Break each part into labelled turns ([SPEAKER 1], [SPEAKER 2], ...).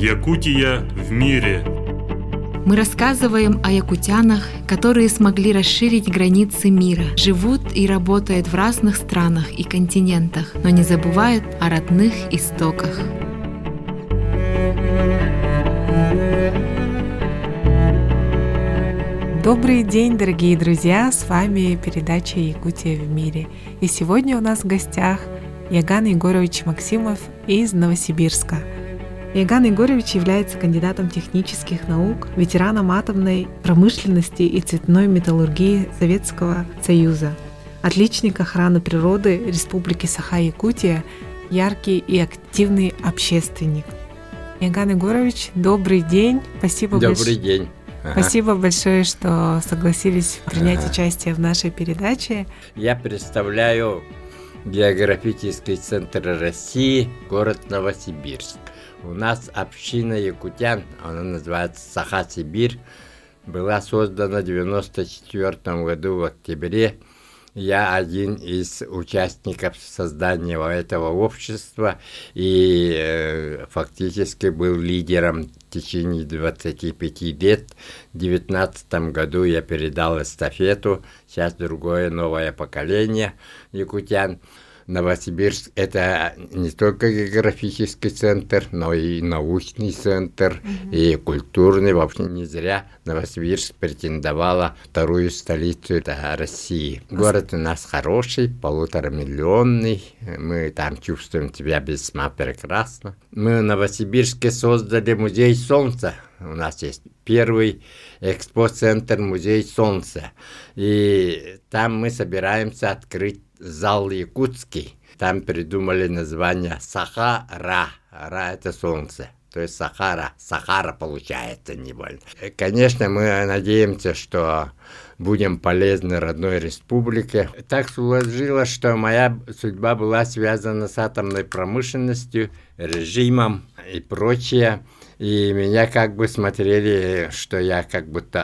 [SPEAKER 1] Якутия в мире.
[SPEAKER 2] Мы рассказываем о якутянах, которые смогли расширить границы мира, живут и работают в разных странах и континентах, но не забывают о родных истоках.
[SPEAKER 3] Добрый день, дорогие друзья! С вами передача «Якутия в мире». И сегодня у нас в гостях Иоган Егорович Максимов из Новосибирска. Иоган Егорович является кандидатом технических наук, ветераном атомной промышленности и цветной металлургии Советского Союза, отличник охраны природы Республики Саха-Якутия, яркий и активный общественник. Иоган Егорович, добрый день!
[SPEAKER 4] Добрый день!
[SPEAKER 3] Спасибо большое, что согласились принять участие в нашей передаче.
[SPEAKER 4] Я представляю географический центр России, город Новосибирск. У нас община якутян, она называется Саха-Сибирь, была создана в 1994 году в октябре. Я один из участников создания этого общества и фактически был лидером в течение 25 лет. В 2019 году я передал эстафету, сейчас другое новое поколение якутян. Новосибирск – это не только географический центр, но и научный центр, и культурный. Вообще не зря Новосибирск претендовала вторую столицу России. Город у нас хороший, 1,5-миллионный. Мы там чувствуем себя весьма прекрасно. Мы в Новосибирске создали музей Солнца. У нас есть первый экспоцентр «Музей Солнца». И там мы собираемся открыть зал якутский. Там придумали название Сахара. Ра – это солнце. То есть Сахара. Сахара получается не больно. Конечно, мы надеемся, что будем полезны родной республике. Так сложилось, что моя судьба была связана с атомной промышленностью, режимом и прочее. И меня как бы смотрели, что я как будто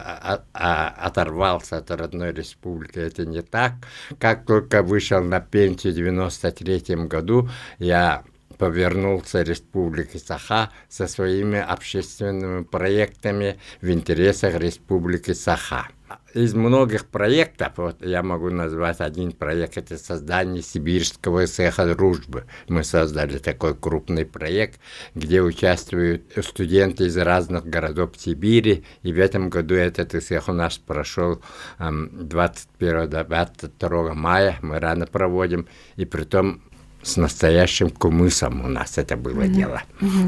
[SPEAKER 4] оторвался от родной республики. Это не так. Как только вышел на пенсию в 1993 году, я повернулся в Республике Саха со своими общественными проектами в интересах Республики Саха. Из многих проектов, вот я могу назвать один проект, это создание Сибирского цеха дружбы. Мы создали такой крупный проект, где участвуют студенты из разных городов Сибири, и в этом году этот цех у нас прошел 21-22 мая, мы рано проводим, и притом с настоящим кумысом у нас это было дело.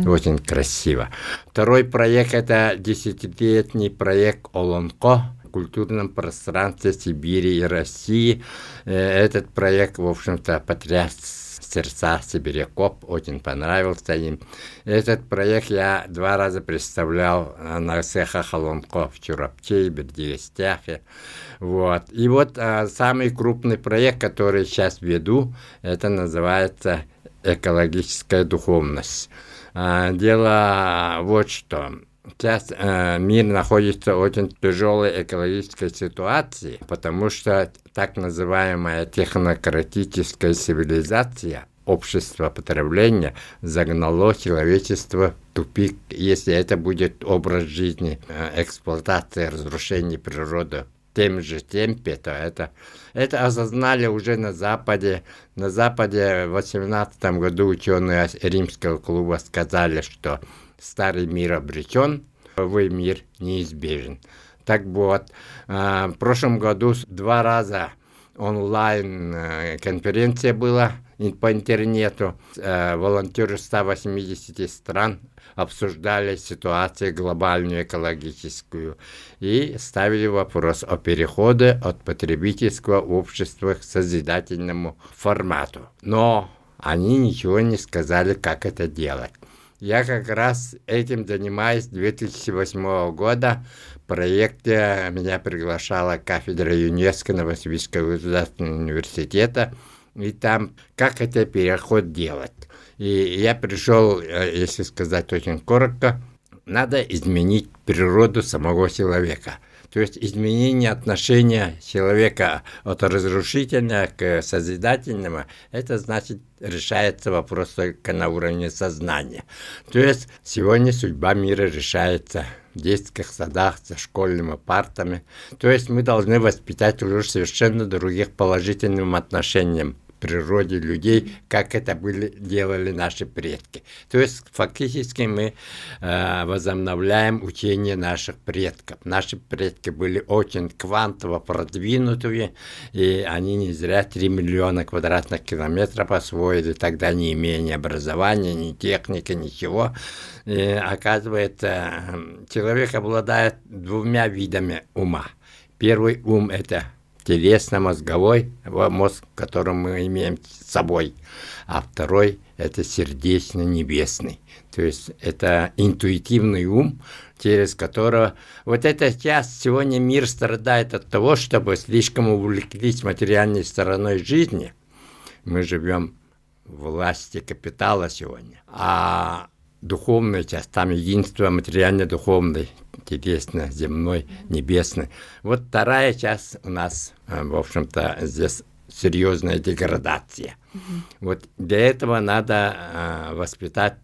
[SPEAKER 4] Очень красиво. Второй проект – это 10-летний проект «Олонко» в культурном пространстве Сибири и России. Этот проект, в общем-то, потряс сердца сибиряков, очень понравился им. Этот проект я 2 раза представлял на цехах «Олонко» в Чурапче и Бердиестяхе. Вот. И вот самый крупный проект, который сейчас веду, это называется «Экологическая духовность». Дело вот что. Сейчас мир находится в очень тяжелой экологической ситуации, потому что так называемая технократическая цивилизация, общество потребления, загнало человечество в тупик. Если это будет образ жизни, эксплуатация, разрушение природы в тем же темпе, то это осознали уже на Западе. На Западе в 2018 году ученые Римского клуба сказали, что старый мир обречен, новый мир неизбежен. Так вот, в прошлом году 2 раза онлайн-конференция была по интернету. Волонтеры 180 стран обсуждали ситуацию глобальную экологическую и ставили вопрос о переходе от потребительского общества к созидательному формату. Но они ничего не сказали, как это делать. Я как раз этим занимаюсь с 2008 года. В проекте меня приглашала кафедра ЮНЕСКО Новосибирского государственного университета. И там как это переход делать. И я пришел, если сказать очень коротко, надо изменить природу самого человека. То есть изменение отношения человека от разрушительного к созидательному, это значит решается вопрос только на уровне сознания. То есть сегодня судьба мира решается в детских садах, за школьными партами. То есть мы должны воспитать уже совершенно других положительным отношением к природе людей, как это делали наши предки. То есть фактически мы возобновляем учение наших предков. Наши предки были очень квантово продвинутые, и они не зря 3 миллиона квадратных километров освоили, тогда не имея ни образования, ни техники, ничего. И, оказывается, человек обладает 2 видами ума. Первый ум – это телесно-мозговой мозг, который мы имеем с собой, а второй – это сердечно-небесный. То есть это интуитивный ум, через которого... Вот эта часть, сегодня мир страдает от того, чтобы слишком увлеклись материальной стороной жизни. Мы живем в власти капитала сегодня. А духовная часть, там единство материально-духовной, телесно, земной, небесной. Вот вторая часть у нас, в общем-то, здесь серьезная деградация. Вот для этого надо воспитать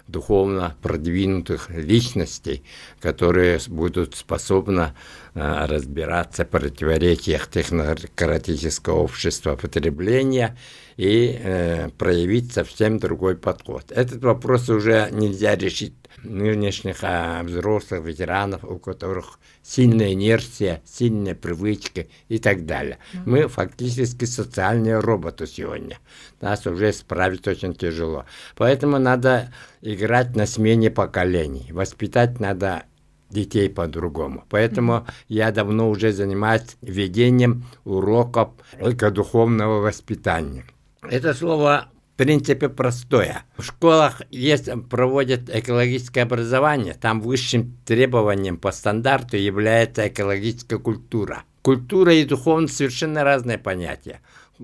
[SPEAKER 4] духовно продвинутых личностей, которые будут способны разбираться в противоречиях технократического общества потребления и проявить совсем другой подход. Этот вопрос уже нельзя решить нынешних взрослых ветеранов, у которых сильная инерция, сильная привычка и так далее. Мы фактически социальные роботы сегодня. Нас уже исправить очень тяжело. Поэтому надо играть на смене поколений. Воспитать надо детей по-другому. Поэтому я давно уже занимаюсь ведением уроков экодуховного воспитания. Это слово в принципе простое. В школах проводят экологическое образование, там высшим требованием по стандарту является экологическая культура. Культура и духовность совершенно разные понятия.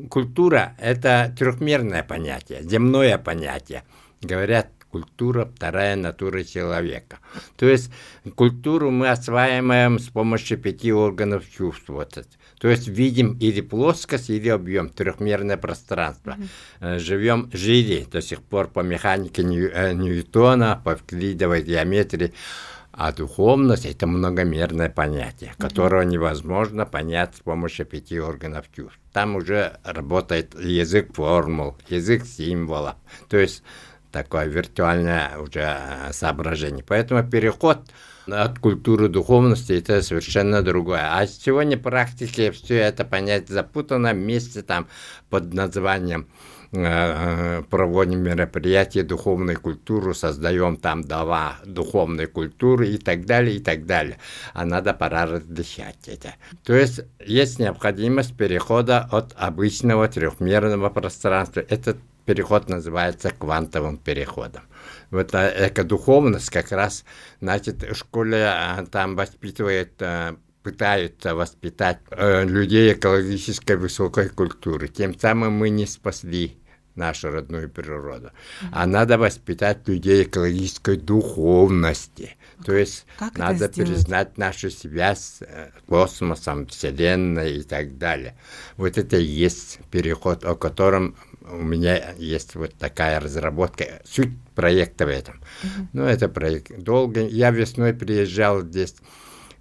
[SPEAKER 4] Культура – это трехмерное понятие, земное понятие. Говорят, культура – вторая натура человека. То есть культуру мы осваиваем с помощью 5 органов чувств. То есть видим или плоскость, или объем, трехмерное пространство. Жили до сих пор по механике Ньютона, по евклидовой геометрии. А духовность – это многомерное понятие, которое невозможно понять с помощью 5 органов чувств. Там уже работает язык формул, язык символов. То есть такое виртуальное уже соображение. Поэтому переход от культуры духовности – это совершенно другое. А сегодня в практике все это понятие запутано вместе там под названием проводим мероприятия духовной культуры, создаем там дома духовной культуры и так далее, и так далее. А надо пора различать это. То есть есть необходимость перехода от обычного трехмерного пространства. Этот переход называется квантовым переходом. Вот экодуховность как раз, значит, в школе там воспитывает, пытаются воспитать людей экологической высокой культуры. Тем самым мы не спасли нашу родную природу. А надо воспитать людей экологической духовности. То есть надо признать нашу связь с космосом, Вселенной и так далее. Вот это и есть переход, о котором у меня есть вот такая разработка. Суть проекта в этом. Ну, это проект долго. Я весной приезжал здесь,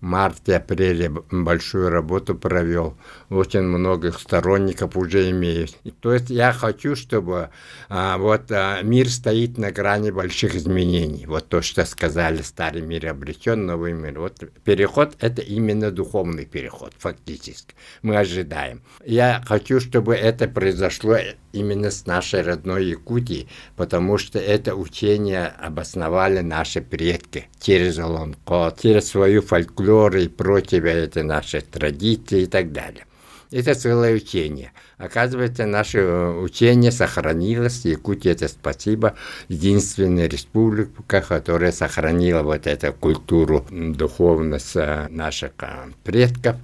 [SPEAKER 4] в марте-апреле большую работу провел. Очень многих сторонников уже имею. То есть я хочу, чтобы мир стоит на грани больших изменений. Вот то, что сказали, старый мир обречен, новый мир. Вот переход – это именно духовный переход, фактически. Мы ожидаем. Я хочу, чтобы это произошло именно с нашей родной Якутии, потому что это учение обосновали наши предки через Олонкот, через свою фольклор и прочие эти наши традиции и так далее. Это целое учение. Оказывается, наше учение сохранилось. Якутия, это спасибо, единственная республика, которая сохранила вот эту культуру, духовность наших предков.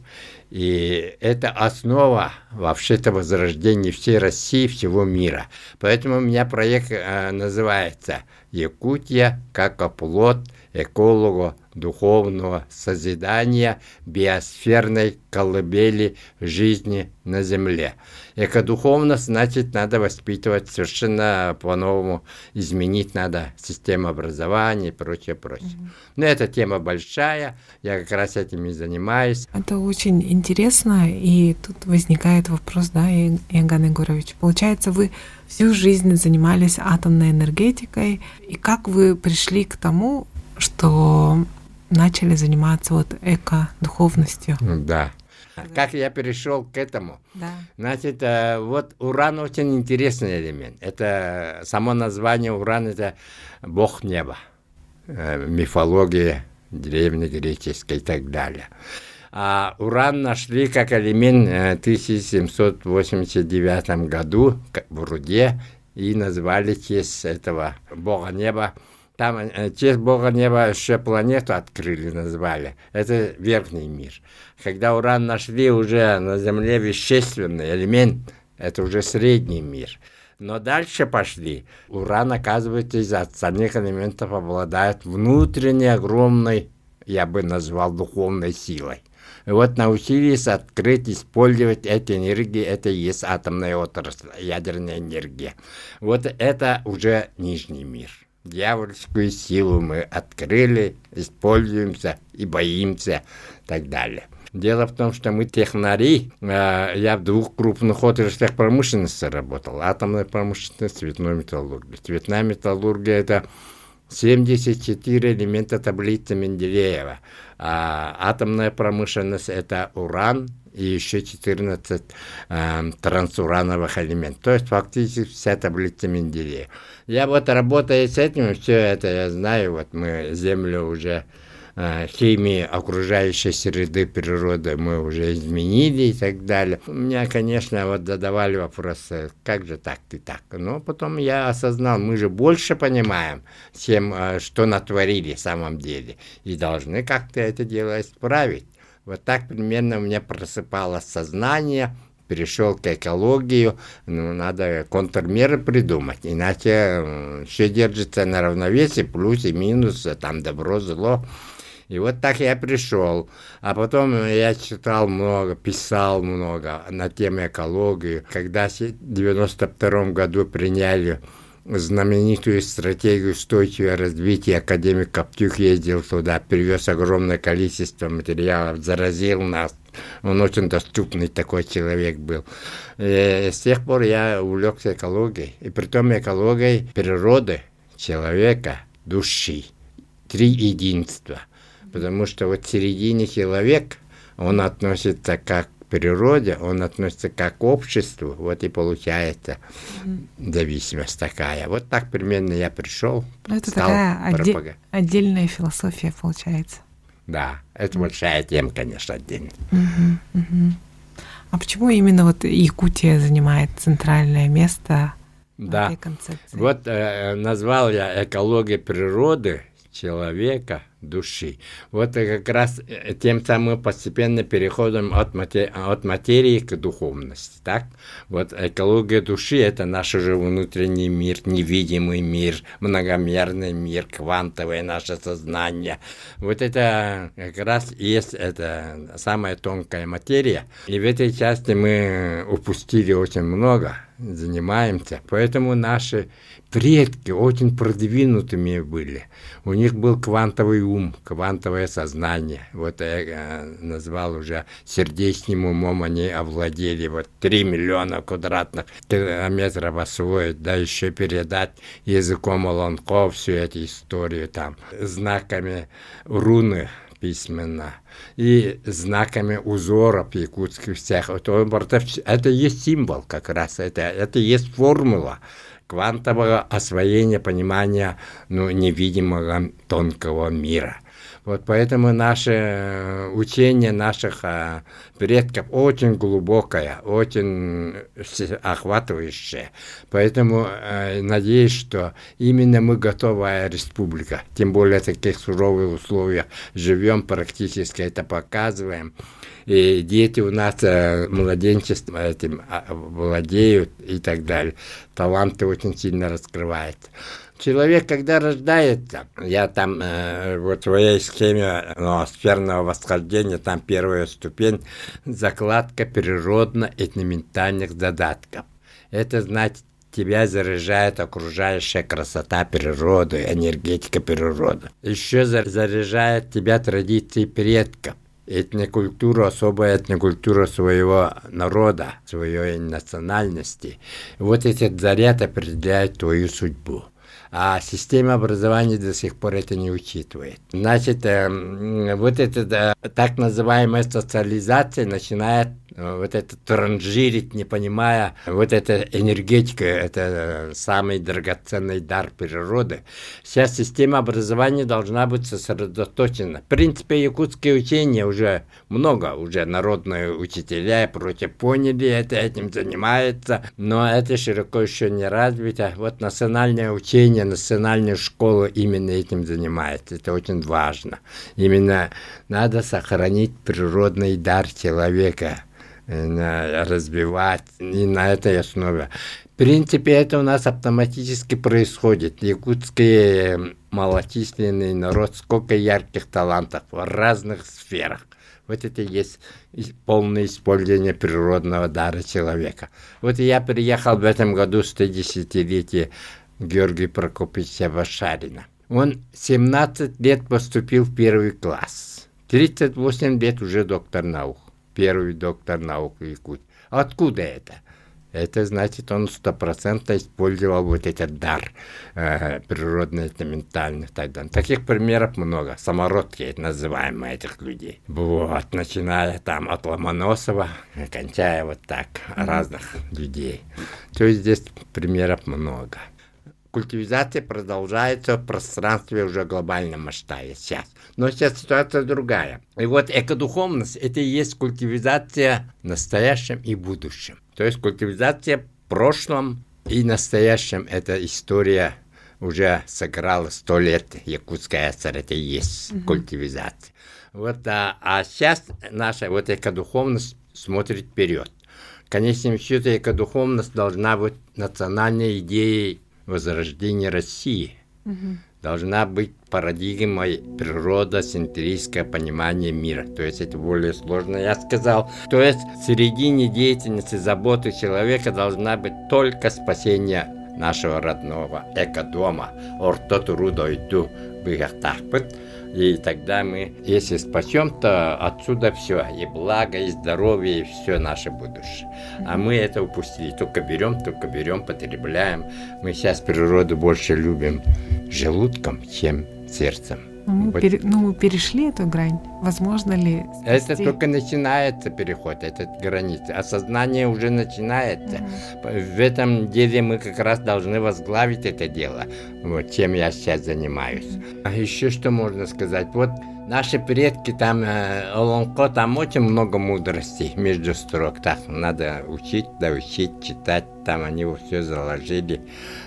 [SPEAKER 4] И это основа вообще-то возрождения всей России, всего мира. Поэтому у меня проект называется Якутия как оплот эколого духовного созидания биосферной колыбели жизни на Земле. Экодуховность, значит, надо воспитывать совершенно по-новому, изменить надо систему образования и прочее, прочее. Но эта тема большая, я как раз этим и занимаюсь.
[SPEAKER 3] Это очень интересно, и тут возникает вопрос, да, Иоганн Егорович. Получается, вы всю жизнь занимались атомной энергетикой, и как вы пришли к тому, что начали заниматься вот эко-духовностью?
[SPEAKER 4] Да. Как я перешел к этому?
[SPEAKER 3] Да.
[SPEAKER 4] Значит, вот уран очень интересный элемент. Это само название уран, это бог неба. Мифология древнегреческая и так далее. А уран нашли как элемент в 1789 году в руде и назвали в честь этого бога неба. Там в честь бога неба еще планету открыли, назвали. Это верхний мир. Когда уран нашли уже на Земле вещественный элемент, это уже средний мир. Но дальше пошли. Уран, оказывается, из остальных элементов обладает внутренней огромной, я бы назвал, духовной силой. И вот научились открыть, использовать эти энергии, это и есть атомная отрасль, ядерная энергия. Вот это уже нижний мир. Дьявольскую силу мы открыли, используемся и боимся и так далее. Дело в том, что мы технари, я в двух крупных отраслях промышленности работал. Атомная промышленность, цветной металлургия. Цветная металлургия – это 74 элемента таблицы Менделеева. А атомная промышленность – это уран и еще 14 трансурановых элементов. То есть фактически вся таблица Менделеева. Я вот работаю с этим, все это я знаю, вот мы Землю уже, химии окружающей среды природы мы уже изменили и так далее. Меня, конечно, вот задавали вопросы, как же так и так. Но потом я осознал, мы же больше понимаем, чем что натворили в самом деле. И должны как-то это дело исправить. Вот так примерно у меня просыпалось сознание, перешел к экологии, надо контрмеры придумать, иначе все держится на равновесии, плюс и минус, там добро, зло. И вот так я пришел. А потом я читал много, писал много на тему экологии. Когда в 1992 году приняли знаменитую стратегию устойчивого развития, академик Коптюк ездил туда, привез огромное количество материалов, заразил нас. Он очень доступный такой человек был. И с тех пор я увлекся экологией. И притом экологией природы, человека, души. 3 единства. Потому что вот в середине человек, он относится как к природе, он относится как к обществу, вот и получается зависимость такая. Вот так примерно я пришел.
[SPEAKER 3] Это такая отдельная философия получается.
[SPEAKER 4] Да, это большая тема, конечно, отдельно.
[SPEAKER 3] А почему именно вот Якутия занимает центральное место в этой концепции?
[SPEAKER 4] Вот назвал я экология природы, человека, души. Вот как раз тем самым постепенно переходим от материи к духовности. Так? Вот экология души – это наш же внутренний мир, невидимый мир, многомерный мир, квантовое наше сознание. Вот это как раз и есть это самая тонкая материя. И в этой части мы упустили очень много, занимаемся. Поэтому наши предки очень продвинутыми были. У них был квантовый ум, квантовое сознание. Вот я назвал уже сердечным умом, они овладели. Вот 3 миллиона квадратных километров освоить, да еще передать языком Олонков всю эту историю там, знаками руны письменно и знаками узоров якутских всех. Это есть символ как раз, это есть формула квантового освоения, понимания невидимого тонкого мира. Вот поэтому наше учение наших предков очень глубокое, очень охватывающее. Поэтому надеюсь, что именно мы готовая республика, тем более в таких суровых условиях живем, практически это показываем. И дети у нас младенчеством этим владеют и так далее. Таланты очень сильно раскрываются. Человек, когда рождается, я там вот в своей схеме сферного восхождения, там первая ступень, закладка природно-этноментальных задатков. Это значит, тебя заряжает окружающая красота природы, энергетика природы. Еще заряжает тебя традиции предков, этнокультура, особая этнокультура своего народа, своей национальности. Вот этот заряд определяет твою судьбу. А система образования до сих пор это не учитывает. Значит, вот эта так называемая социализация начинает вот это транжирить, не понимая, вот эта энергетика, это самый драгоценный дар природы. Сейчас система образования должна быть сосредоточена. В принципе, якутские учения уже много, уже народные учителя против поняли, этим занимаются, но это широко еще не развито. Вот национальное учение, национальная школа именно этим занимается. Это очень важно. Именно надо сохранить природный дар человека, развивать и на этой основе. В принципе, это у нас автоматически происходит. Якутский малочисленный народ, сколько ярких талантов в разных сферах. Вот это и есть полное использование природного дара человека. Вот я приехал в этом году 110-летие Георгия Прокопьевича Вашарина. Он 17 лет поступил в 1 класс. 38 лет уже доктор наук. Первый доктор наук в Якутии. Откуда это? Это значит, он 100% использовал вот этот дар природно-ментальных. Таких примеров много. Самородки называемые этих людей. Вот, начиная там от Ломоносова, кончая вот так разных людей. То есть здесь примеров много. Культивизация продолжается в пространстве уже глобальном масштабе сейчас. Но сейчас ситуация другая. И вот экодуховность – это и есть культивизация в настоящем и будущем. То есть культивизация в прошлом и настоящем – это история уже сыграла 100 лет. Якутская ССР – это и есть культивизация. Вот, а сейчас наша вот экодуховность смотрит вперед. В конечном счете экодуховность должна быть национальной идеей возрождения России. Должна быть парадигмой природоцентрическое понимание мира. То есть это более сложно, я сказал. То есть в середине деятельности, заботы человека должна быть только спасение нашего родного экодома. Ортотурудойду бигахтахпыт. И тогда мы, если спасем, то отсюда все, и благо, и здоровье, и все наше будущее. А мы это упустили, только берем, потребляем. Мы сейчас природу больше любим желудком, чем сердцем.
[SPEAKER 3] Мы перешли эту грань. Возможно ли спасти?
[SPEAKER 4] Это только начинается переход, эта граница. Осознание уже начинается. В этом деле мы как раз должны возглавить это дело. Вот чем я сейчас занимаюсь. А еще что можно сказать? Вот наши предки там, Олонко, там очень много мудростей между строк. Так, надо учить, читать. Там они все заложили.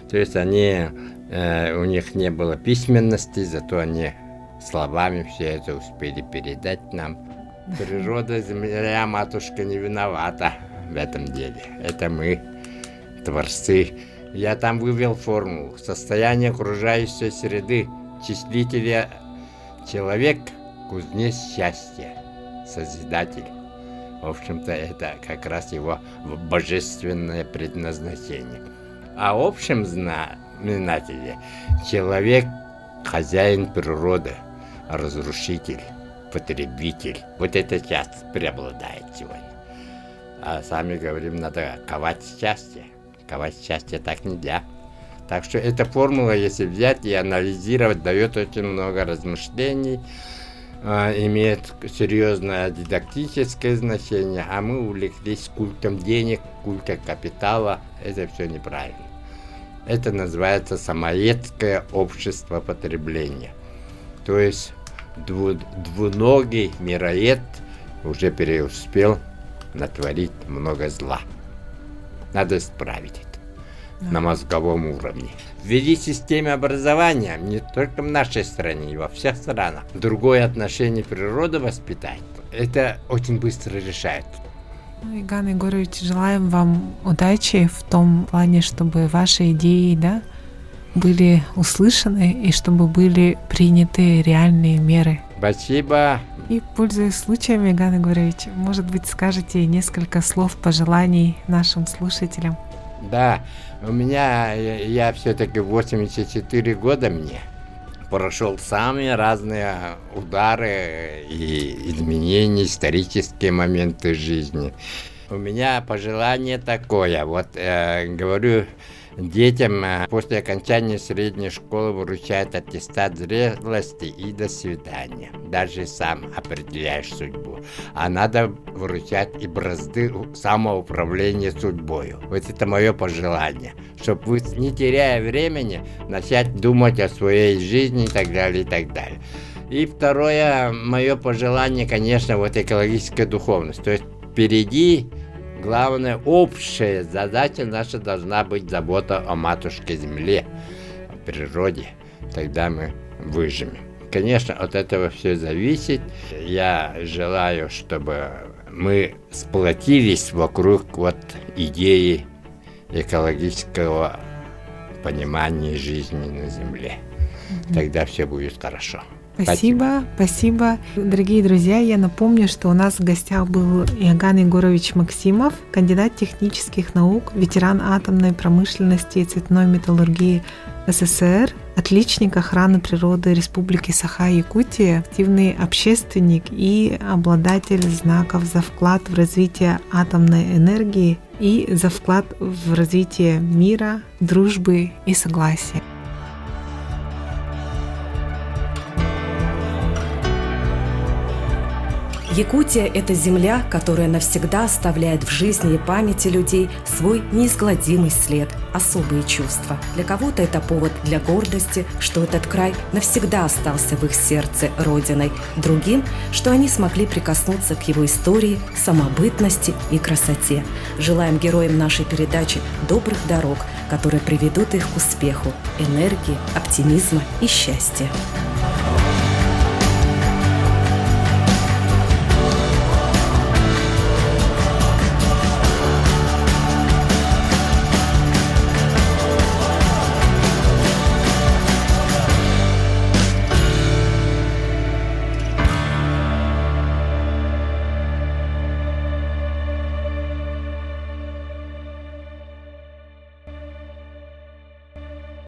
[SPEAKER 4] То есть они, у них не было письменности, зато они словами все это успели передать нам. Природа, земля, матушка не виновата в этом деле. Это мы, творцы. Я там вывел формулу. Состояние окружающей среды, числителя человек, кузнец счастья, созидатель. В общем-то, это как раз его божественное предназначение. А в общем знаменателе человек хозяин природы, разрушитель, потребитель. Вот эта часть преобладает сегодня. А сами говорим, надо ковать счастье. Ковать счастье так нельзя. Так что эта формула, если взять и анализировать, дает очень много размышлений, имеет серьезное дидактическое значение, а мы увлеклись культом денег, культом капитала. Это все неправильно. Это называется самоедское общество потребления. То есть двуногий мироед уже преуспел натворить много зла. Надо исправить это на мозговом уровне. Ввели систему образования не только в нашей стране, и во всех странах. Другое отношение природы воспитать, это очень быстро решает.
[SPEAKER 3] Иган Егорович, желаем вам удачи в том плане, чтобы ваши идеи, были услышаны и чтобы были приняты реальные меры.
[SPEAKER 4] Спасибо.
[SPEAKER 3] И, пользуясь случаем, Иоганн Егорович, может быть, скажете несколько слов пожеланий нашим слушателям?
[SPEAKER 4] Да, у меня, я все-таки 84 года мне. Прошел самые разные удары и изменения, исторические моменты жизни. У меня пожелание такое, говорю детям, после окончания средней школы вручают аттестат зрелости и до свидания. Даже сам определяешь судьбу. А надо вручать и бразды самоуправления судьбою. Вот это мое пожелание. Чтобы вы, не теряя времени, начать думать о своей жизни и так далее, и так далее. И второе мое пожелание, конечно, экологическая духовность. То есть впереди главная общая задача наша должна быть забота о матушке Земле, о природе. Тогда мы выживем. Конечно, от этого все зависит. Я желаю, чтобы мы сплотились вокруг идеи экологического понимания жизни на Земле. Тогда все будет хорошо.
[SPEAKER 3] Спасибо. Дорогие друзья, я напомню, что у нас в гостях был Иоганн Егорович Максимов, кандидат технических наук, ветеран атомной промышленности и цветной металлургии СССР, отличник охраны природы Республики Саха-Якутия, активный общественник и обладатель знаков за вклад в развитие атомной энергии и за вклад в развитие мира, дружбы и согласия.
[SPEAKER 5] Якутия – это земля, которая навсегда оставляет в жизни и памяти людей свой неизгладимый след, особые чувства. Для кого-то это повод для гордости, что этот край навсегда остался в их сердце родиной. Другим, что они смогли прикоснуться к его истории, самобытности и красоте. Желаем героям нашей передачи добрых дорог, которые приведут их к успеху, энергии, оптимизма и счастья.